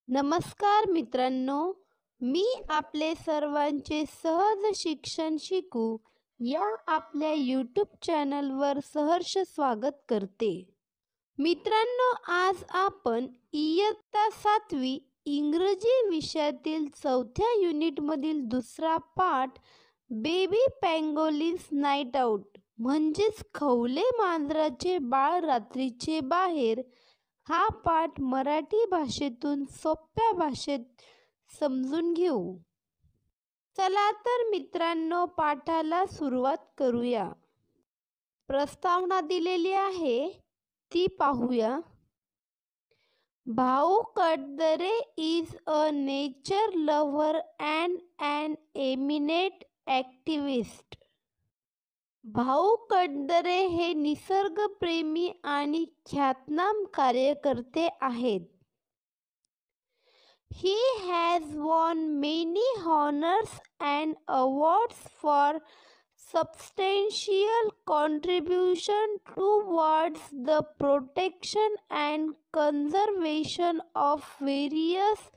नमस्कार मित्रांनो, मी आपले सर्वांचे सहज शिक्षण शिकू या आपल्या YouTube चॅनलवर सहर्ष स्वागत करते. मित्रांनो, आज आपण इयत्ता 7वी इंग्रजी विषयातील 4थ्या युनिटमधील दुसरा पाठ बेबी पँगोलिन्स नाईट आउट म्हणजेच खवले मांजराचे बाळ रात्रीचे बाहेर हा पाठ मराठी भाषेतून सोप्या भाषेत समजून घेऊ. चला तर मित्रांनो, पाठाला सुरुवात करूया. प्रस्तावना दिलेली आहे ती पाहूया. Bhau Kadadare is a nature lover and an eminent activist. Bhau Kadadare हे निसर्गप्रेमी आणि ख्यातनाम कार्यकर्ते आहेत. He has won many honors and awards for substantial contribution towards the protection and conservation of various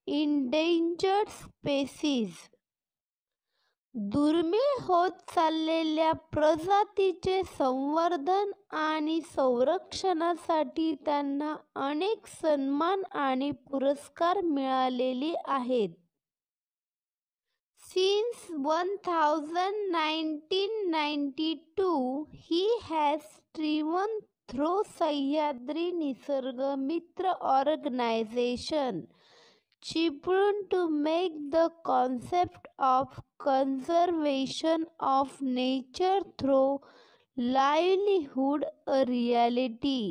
endangered species. दुर्मिळ होत चाललेल्या प्रजातीचे संवर्धन आणि संरक्षणासाठी त्यांना अनेक सन्मान आणि पुरस्कार मिळालेले आहेत. Since 1992, he has striven through Sahyadri निसर्ग मित्र organization Chiplun to make the concept of conservation of nature through livelihood a reality.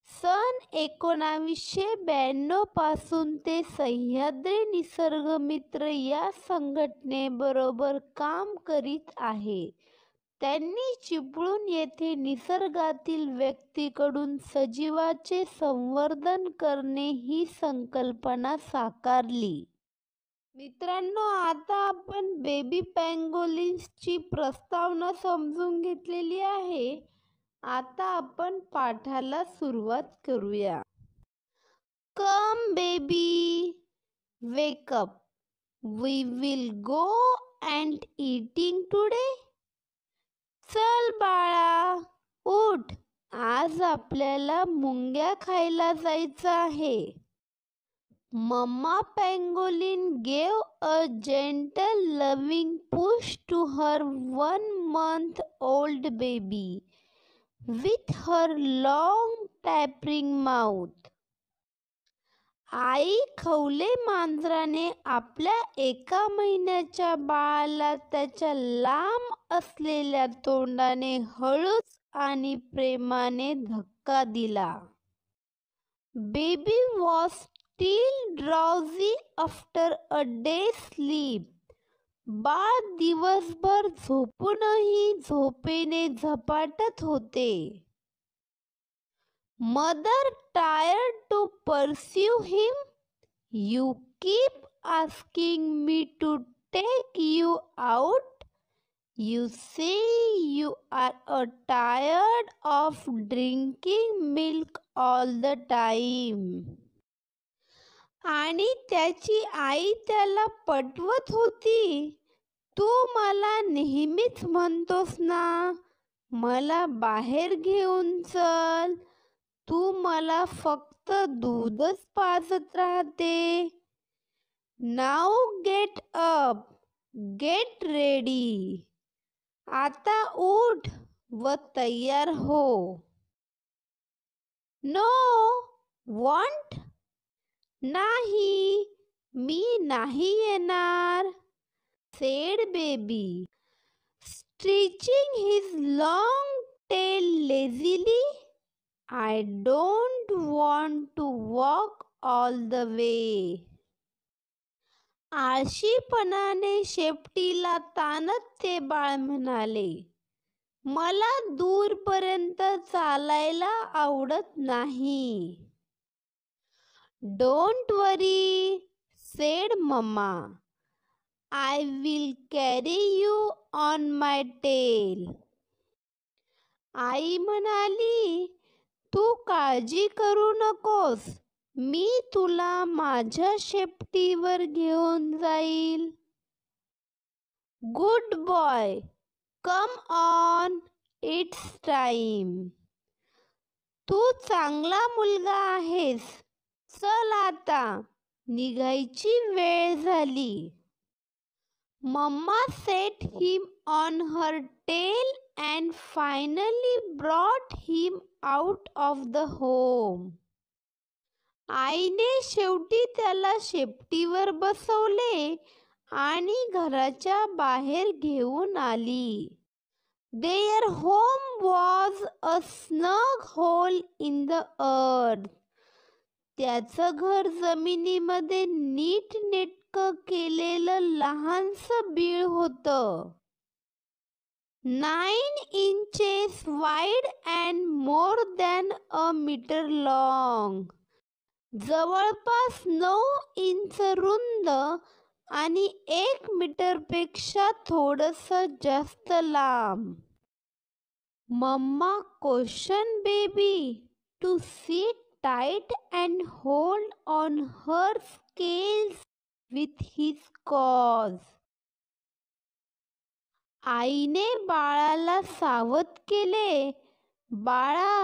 सन 1992 पासून ते सह्याद्री निसर्ग मित्र या संघटनेबरोबर काम करीत आहे. त्यांनी चिपळूण येथे निसर्गातील व्यक्तीकडून सजीवाचे संवर्धन करणे ही संकल्पना साकारली. मित्रांनो, आता आपण बेबी पँगोलिन्सची प्रस्तावना समजून घेतलेली आहे. आता आपण पाठाला सुरुवात करूया. Come baby, wake up, we will go and eating today. चल बाळा, उठ, आज आपल्याला मुंग्या खायला जायचं आहे. Mama pangolin gave a gentle loving push to her 1 month old baby with her long tapering mouth. आई खवले मांजराने आपल्या 1 महिन्याच्या बाळाला त्याच्या लांब असलेल्या तोंडाने हळूच आणि प्रेमाने धक्का दिला. Baby was still drowsy after a day sleep. बाळ दिवसभर झोपूनही झोपेने झपाटत होते. Mother tired to pursue him. You keep asking me to take you out. You say you are tired of drinking milk all the time. आणि त्याची आई त्याला पटवत होती, तू मला नेहमीच म्हणतोस ना, मला बाहेर घेऊन चल, तू मला फक्त दूधच पाजत राहते. Now get up, get ready. आता उठ व तयार हो. नो वॉन्ट, नाही, मी नाही येणार. Said baby, stretching his long tail lazily. I don't want to walk all the way. आळशीपणाने शेपटीला ताणत ते बाळ म्हणाले, मला दूरपर्यंत चालायला आवडत नाही. Don't worry, said Mama. I will carry you on my tail. आई म्हणाली, तू काळजी करू नकोस, मी तुला माझ्या शेपटीवर घेऊन जाईल. Good boy, come on, it's time. तू चांगला मुलगा आहेस, चल आता, निघायची वेळ झाली. Mama set him on her tail and finally brought him out of the home. आईने शेवटी त्याला शेपटीवर बसवले आणि घराच्या बाहेर घेऊन आली. Their home was a snug hole in the earth. त्याचं घर जमिनीमध्ये नीटनेटकं केलेलं लहानसं बीळ होतं. 9 inches wide and more than a meter long. जवळपास 9 इंच रुंद आणि 1 मीटरपेक्षा थोडंसं जास्त लांब. Mama cautioned baby to sit tight and hold on her scales with his claws. आईने बाळाला सावध केले, बाळा,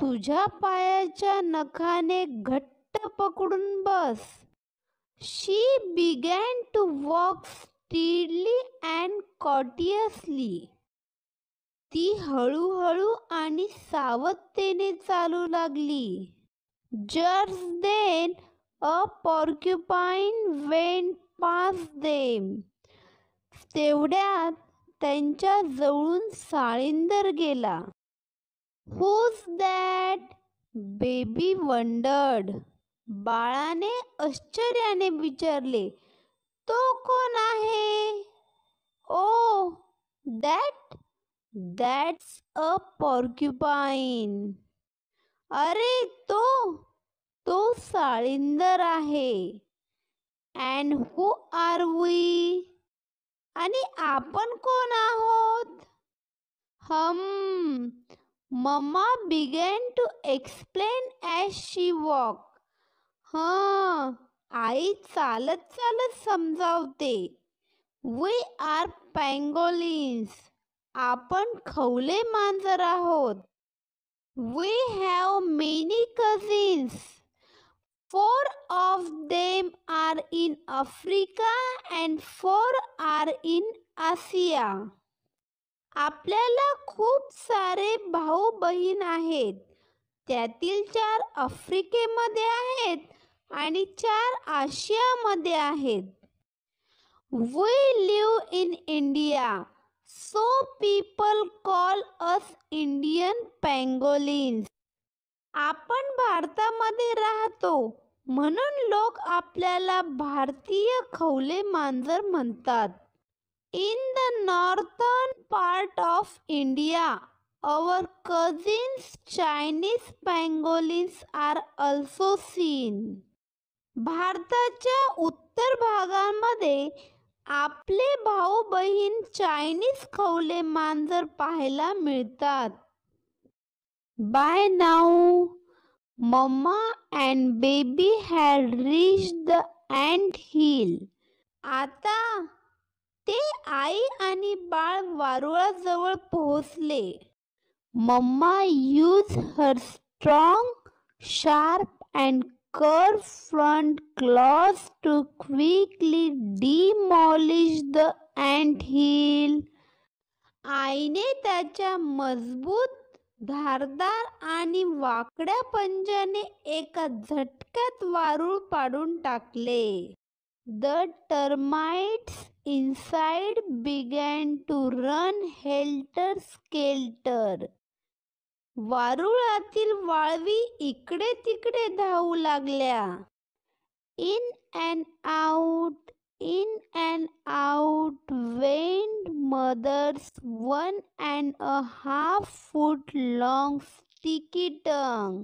तुझ्या पायाच्या नखाने घट्ट पकडून बस. She began to walk steadily and cautiously. ती हळूहळू आणि सावधतेने चालू लागली. Just then a porcupine went past them. तेवढ्यात त्यांच्या जवळून साळींदर गेला. Who's that? Baby wondered. बाळाने आश्चर्याने विचारले, तो कोण आहे? Oh, that's a porcupine. अरे तो साळींदर आहे. And who are we? आणि आपण कोण आहोत? Mama began to explain as she walked. आई चालत चालत समजावते. We are pangolins. आपण खवले मांजर आहोत. We have many cousins. 4 of them are in Africa and 4 are in Asia. आपल्याला खूप सारे भाऊ बहीण आहेत. त्यातील 4 आफ्रिकेमध्ये आहेत आणि 4 आशियामध्ये आहेत. We live in India, so people call us Indian pangolins. आपण भारतामध्ये राहतो, म्हणून लोक आपल्याला भारतीय खवले मांजर म्हणतात. In the northern part of India, our cousins Chinese pangolins are also seen. भारताच्या उत्तर भागामध्ये आपले भाऊ बहीण चायनीज खवले मांजर पाहायला मिळतात. By now, Mama and baby had reached the ant hill. आता ते आई आणि बाळ वारुळाजवळ पोहोचले. Mama used her strong, sharp and curved front claws to quickly demolish the ant hill. आईने त्याच्या मजबूत, धारदार आणि वाकड्या पंजाने एका झटक्यात वारूळ पाडून टाकले. The termites inside began to run helter-skelter. वारुळातील वाळवी इकडे तिकडे धावू लागल्या. In and out went mother's 1.5 foot long sticky tongue.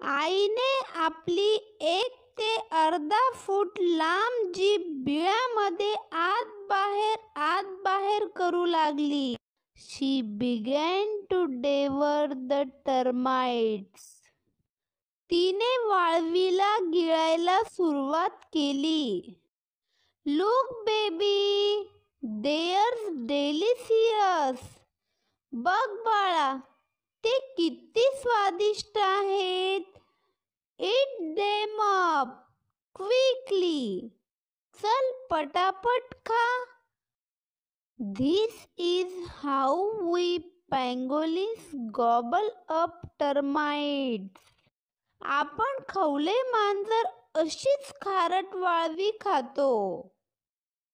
आईने आपली 1 ते अर्धा फूट लांब जीभ बिळामध्ये आत बाहेर करू लागली. She began to devour the termites. तिने वाळवीला गिळायला सुरुवात केली. Look baby, they're delicious. बघ बाळा, ते किती स्वादिष्ट आहेत. Eat them up quickly. चल पटापट खा. This is how we pangolins gobble up termites. आपण खवले मांजर अशीच खारट वाळवी खातो.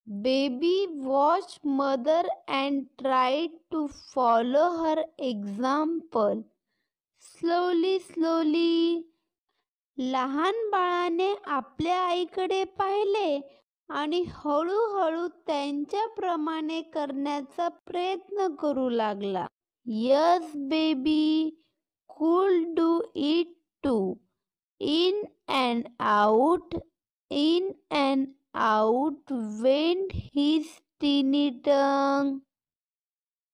Baby watched mother and tried to follow her example. Slowly. लहान बाळाने आपल्या आईकडे पाहिले आणि हळूहळू त्यांच्याप्रमाणे करण्याचा प्रयत्न करू लागला. Yes baby could do it too. In and out went his teeny tongue.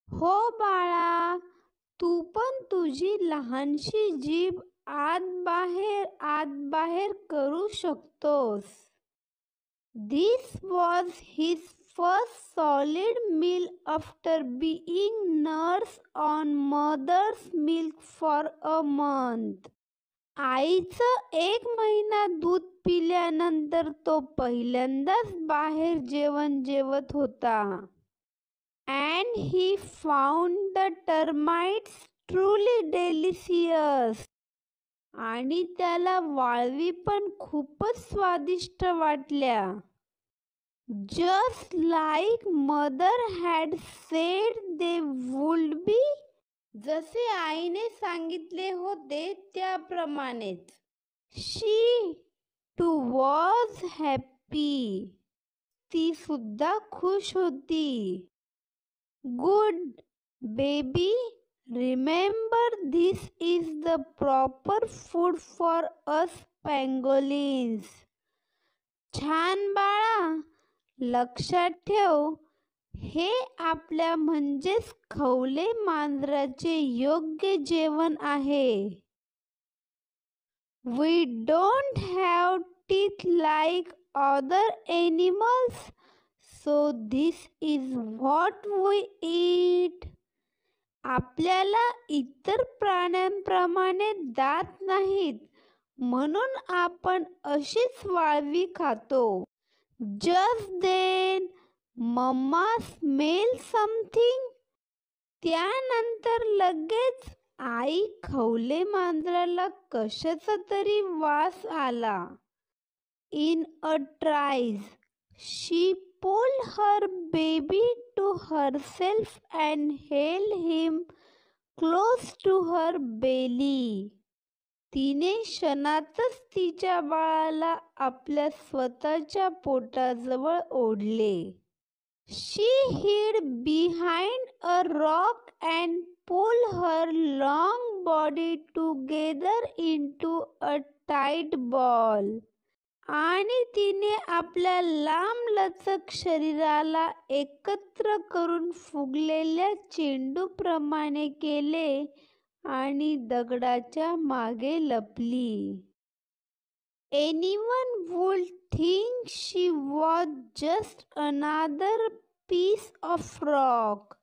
हो बाळा, तू पण तुझी लहानशी जीभ आत बाहेर करू शकतोस. This was his first solid meal after being nursed on mother's milk for a month. आईचं 1 महिना दूध पिल्यानंतर तो पहिल्यांदाच बाहेर जेवण जेवत होता. And he found the termites truly delicious. आणि त्याला वाळवी पण खूपच स्वादिष्ट वाटल्या. Just like mother had said they would be. जसे आईने सांगितले होते त्याप्रमाणेच. She too was happy. ती सुद्धा खुश होती. Good baby, remember this is the proper food for us pangolins. छान बाळा, लक्षात ठेव, हे आपल्या म्हणजेच खवले मांजराचे योग्य जेवण आहे. We don't have teeth like other animals, so this is what we eat. आपल्याला इतर प्राण्यांप्रमाणे दात नाहीत, म्हणून आपण अशीच वाळवी खातो. Just then, Mama smelled something. त्यानंतर लगेच आई खवले मांजराला कशाचा तरी वास आला. In a trice, she pulled her baby to herself and held him close to her belly. तिने क्षणातच तिच्या बाळाला आपल्या स्वतःच्या पोटाजवळ ओढले. She hid behind a rock and pulled her long body together into a tight ball. आणि तिने आपल्या लांबलचक शरीराला एकत्र करून फुगलेल्या चेंडूप्रमाणे केले आणि दगडाच्या मागे लपली. Anyone would think she was just another piece of rock.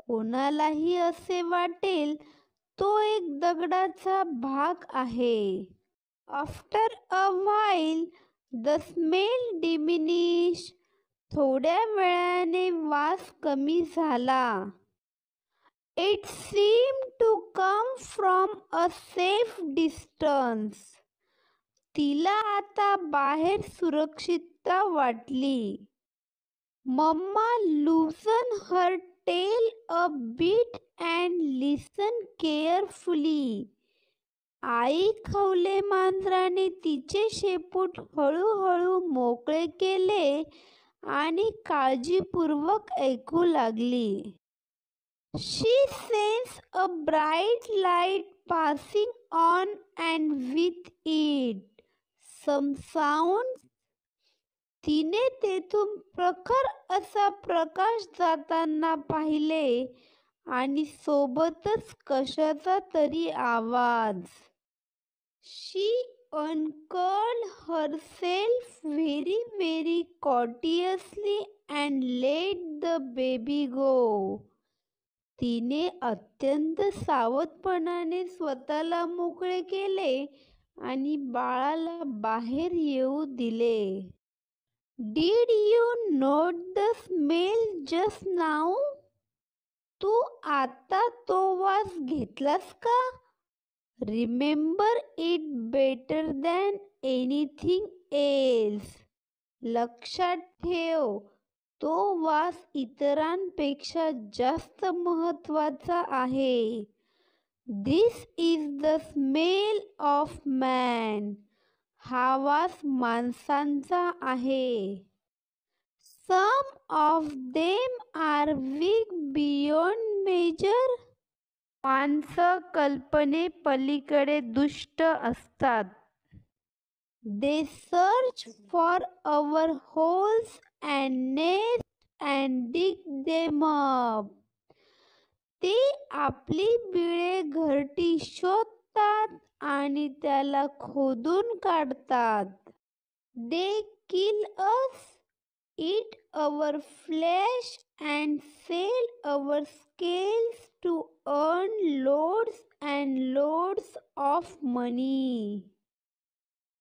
कोणालाही असे वाटेल तो एक दगडाचा भाग आहे. After a while, the smell diminished. थोड्या वेळाने वास कमी झाला. It seemed to come from a safe distance. तिला आता बाहेर सुरक्षितता वाटली. Mama loosened her tail a bit and listened carefully. आई खवले मांजराने तिचे शेपूट हळूहळू मोकळे केले आणि काळजीपूर्वक ऐकू लागली. She sensed a bright light passing on, and with it some sounds. तिने तेथून प्रखर असा प्रकाश जाताना पाहिले आणि सोबतच कशाचा तरी आवाज. She uncurled herself very cautiously and let the baby go. तिने अत्यंत सावधपणाने स्वतःला मोकळे केले आणि बाळाला बाहेर येऊ दिले. Did you note the smell just now? तू आता तो वास घेतलास का? Remember it better than anything else. लक्षात ठेव, तो वास इतरांपेक्षा जास्त महत्त्वाचा आहे. This is the smell of man. हा वास माणसांचा आहे. Some of them are weak beyond measure. माणसं कल्पनेपलीकडे दुष्ट असतात. They search for our holes and nest and dig them up. ते आपली बिळे घरटी शोधतात आणि त्याला खोदून काढतात. They kill us, eat our flesh and sell our scales to earn loads and loads of money.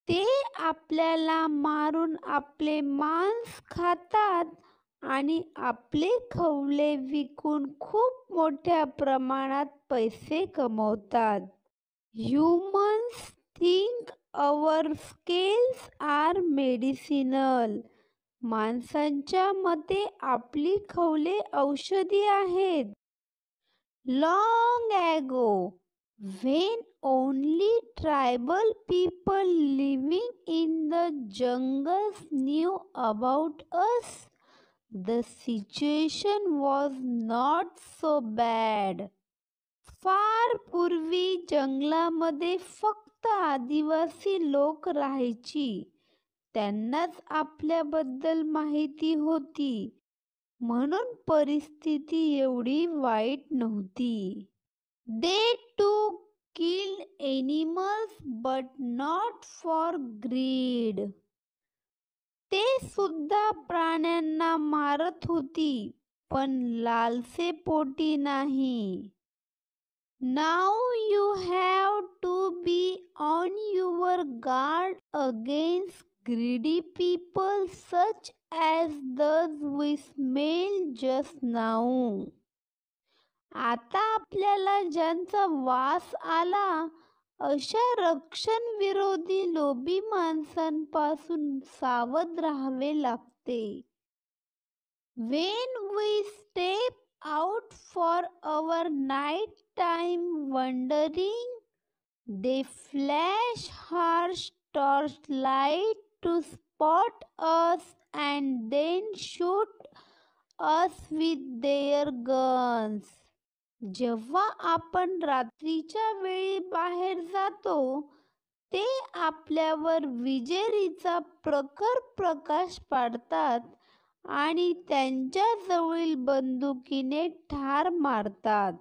ते आपल्याला मारून आपले मांस खातात आणि आपले खवले विकून खूप मोठ्या प्रमाणात पैसे कमवतात. Humans think our scales are medicinal. माणसांच्या मते आपली खवले औषधी आहेत. Long ago, when only tribal people living in the jungles knew about us, the situation was not so bad. फार पूर्वी जंगलामध्ये फक्त आदिवासी लोक राहायची. त्यांनाच आपल्याबद्दल माहिती होती, म्हणून परिस्थिती एवढी वाईट नव्हती. They too killed animals but not for greed. ते सुद्धा प्राण्यांना मारत होती, पण लालसेपोटी नाही. Now you have to be on your guard against greedy people such as those we smelled just now. आता आपल्याला ज्यांचा वास आला अशा रक्षणविरोधी लोभी माणसांपासून सावध राहावे लागते. When we step out for our nighttime wandering, they flash harsh torchlight to spot us and then shoot us with their guns. जेव्हा आपण रात्रीच्या वेळी बाहेर जातो, ते आपल्यावर विजेरीचा प्रखर प्रकाश पाडतात आणि त्यांच्या जवळील बंदुकीने ठार मारतात.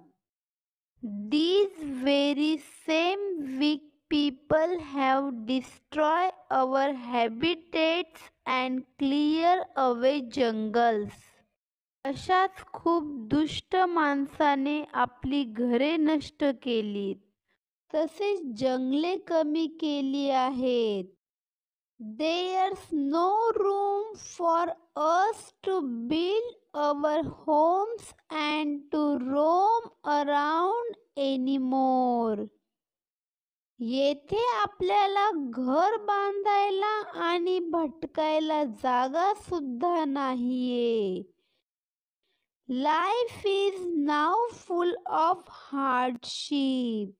These very same weak people have destroyed our habitats and clear away jungles. अशाच खूप दुष्ट माणसाने आपली घरे नष्ट केलीत, तसेच जंगले कमी केली आहेत. There's no room for us to build our homes and to roam around anymore. येथे आपल्याला घर बांधायला आणि भटकायला जागा सुद्धा नाहीये. Life is now full of hardship.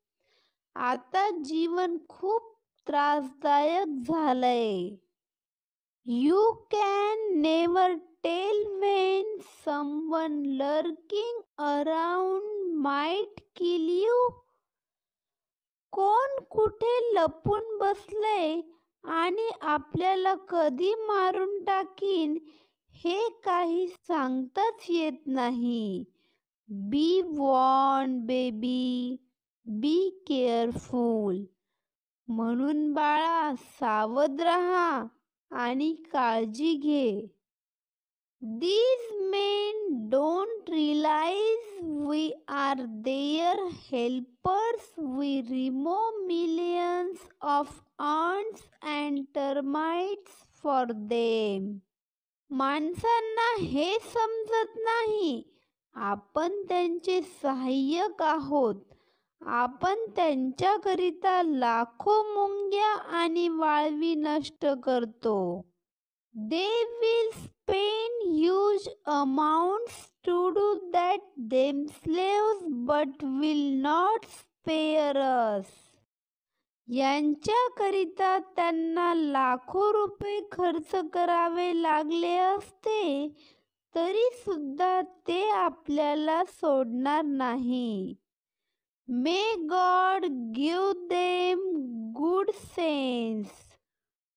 आता जीवन खूप त्रासदायक झालंय. You can never tell when someone lurking around might kill you. कोण कुठे लपून बसलंय आणि आपल्याला कधी मारून टाकीन हे काही सांगताच येत नाही. बी वॉर्न बेबी, बी केअरफुल. म्हणून बाळा सावध राहा आणि काळजी घे. These men don't realize we are their helpers. We remove millions of ants and termites for them. माणसांना हे समजत नाही आपण त्यांचे सहाय्यक आहोत. आपण त्यांच्याकरिता लाखो मुंग्या आणि वाळवी नष्ट करतो. They will spend huge amounts to do that themselves but will not spare us. यांच्याकरिता त्यांना लाखो रुपये खर्च करावे लागले असते तरी सुद्धा ते आपल्याला सोडणार नाही. May God give them good sense.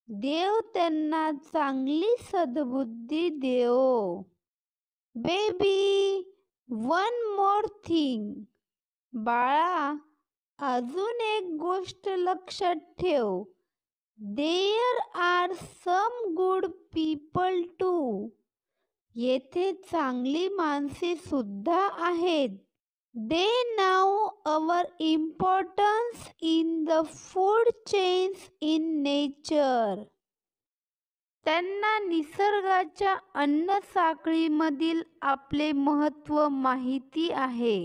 देव त्यांना चांगली सद्बुद्धी देवो. Baby, one more thing. बाळा अजून एक गोष्ट लक्षात ठेव. There are some good people too. येथे चांगली माणसे सुद्धा आहेत. They know our importance in the food chains in nature. त्यांना निसर्गाच्या अन्न साखळीमधील आपले महत्त्व माहिती आहे.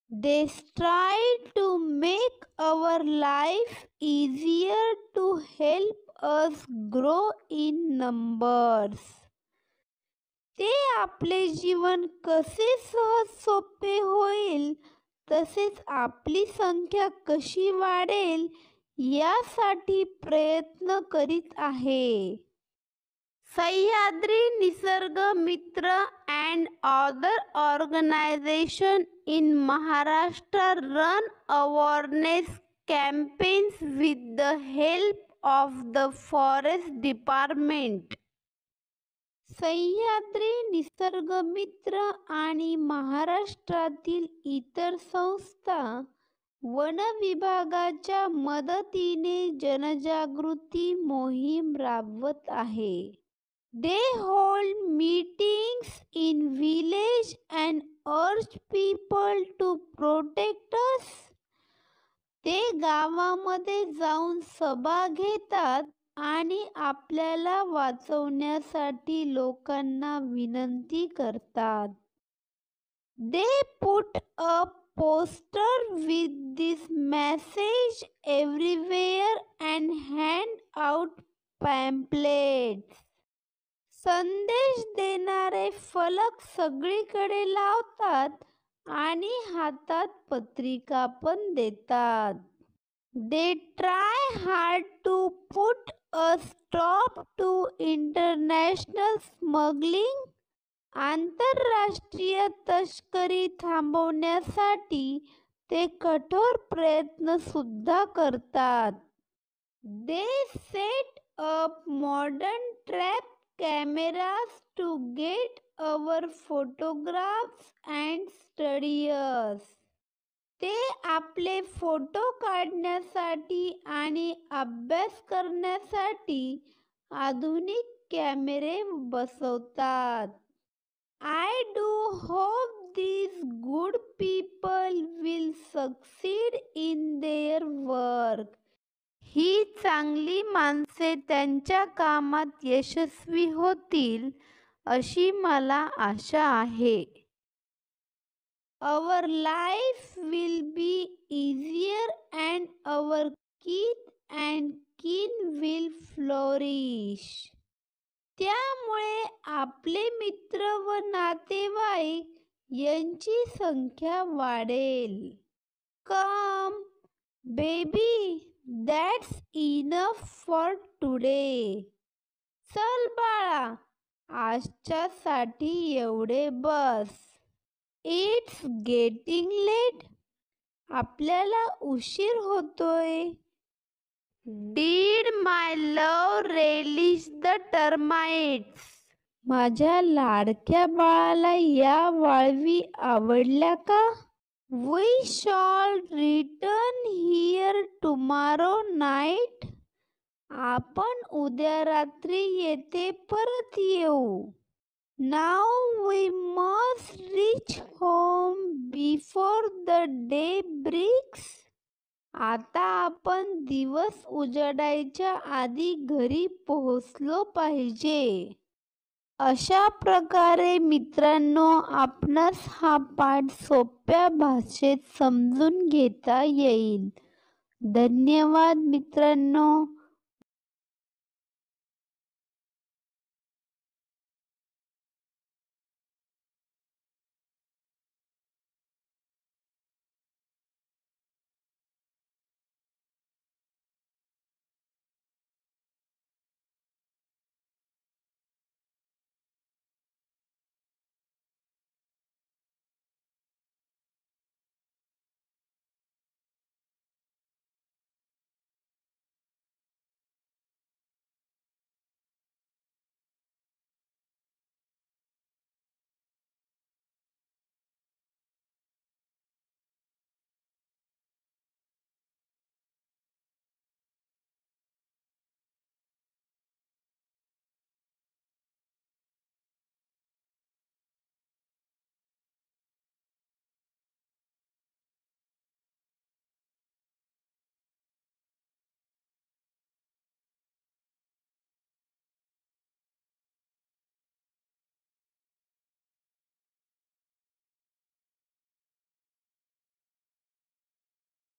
They try to make our life easier to help us grow in numbers. ते आपले जीवन कसे सहज सोपे होईल तसेच आपली संख्या कशी वाढेल यासाठी प्रयत्न करीत आहे. सह्याद्री निसर्ग मित्र and other organizations in Maharashtra run awareness campaigns with the help of the Forest Department. Sahyadri निसर्ग मित्र आणि महाराष्ट्रातील इतर संस्था वन विभागाच्या मदतीने जनजागृती मोहीम राबवत आहे. They hold meetings in village and urge people to protect us. ते गावामध्ये जाऊन सभा घेतात आणि आपल्याला वाचवण्यासाठी लोकांना विनंती करतात. They put up posters with this message everywhere and hand out pamphlets. संदेश देणारे फलक सगळीकडे लावतात आणि हातात पत्रिका पण देतात. They try hard to put a stop to international smuggling. आंतरराष्ट्रीय तस्करी थांबवण्यासाठी ते कठोर प्रयत्न सुद्धा करतात. They set up modern trap cameras to get our photographs and study us. ते आपले फोटो काढण्यासाठी आणि अभ्यास करण्यासाठी आधुनिक कॅमेरे बसवतात. I do hope these good people will succeed in their work. ही चांगली माणसे त्यांच्या कामात यशस्वी होतील अशी मला आशा आहे. Our life will be easier and our kith and kin will flourish. त्यामुळे आपले मित्र व नातेवाईक यांची संख्या वाढेल. Come, baby, that's enough for today. चल बाळा, आजच्यासाठी एवढे बस. It's getting late. आपल्याला उशीर होतोय. Did my love relish the termites. माझ्या लाडक्या बाळाला या वाळवी आवडल्या का? We shall return here tomorrow night. आपण उद्या रात्री येथे परत येऊ. Now we must reach home before the day breaks. आता आपण दिवस उजाडायच्या आधी घरी पोहोचलो पाहिजे. अशा प्रकारे मित्रांनो, आपणास हा पाठ सोप्या भाषेत समजून घेता येईल. धन्यवाद मित्रांनो.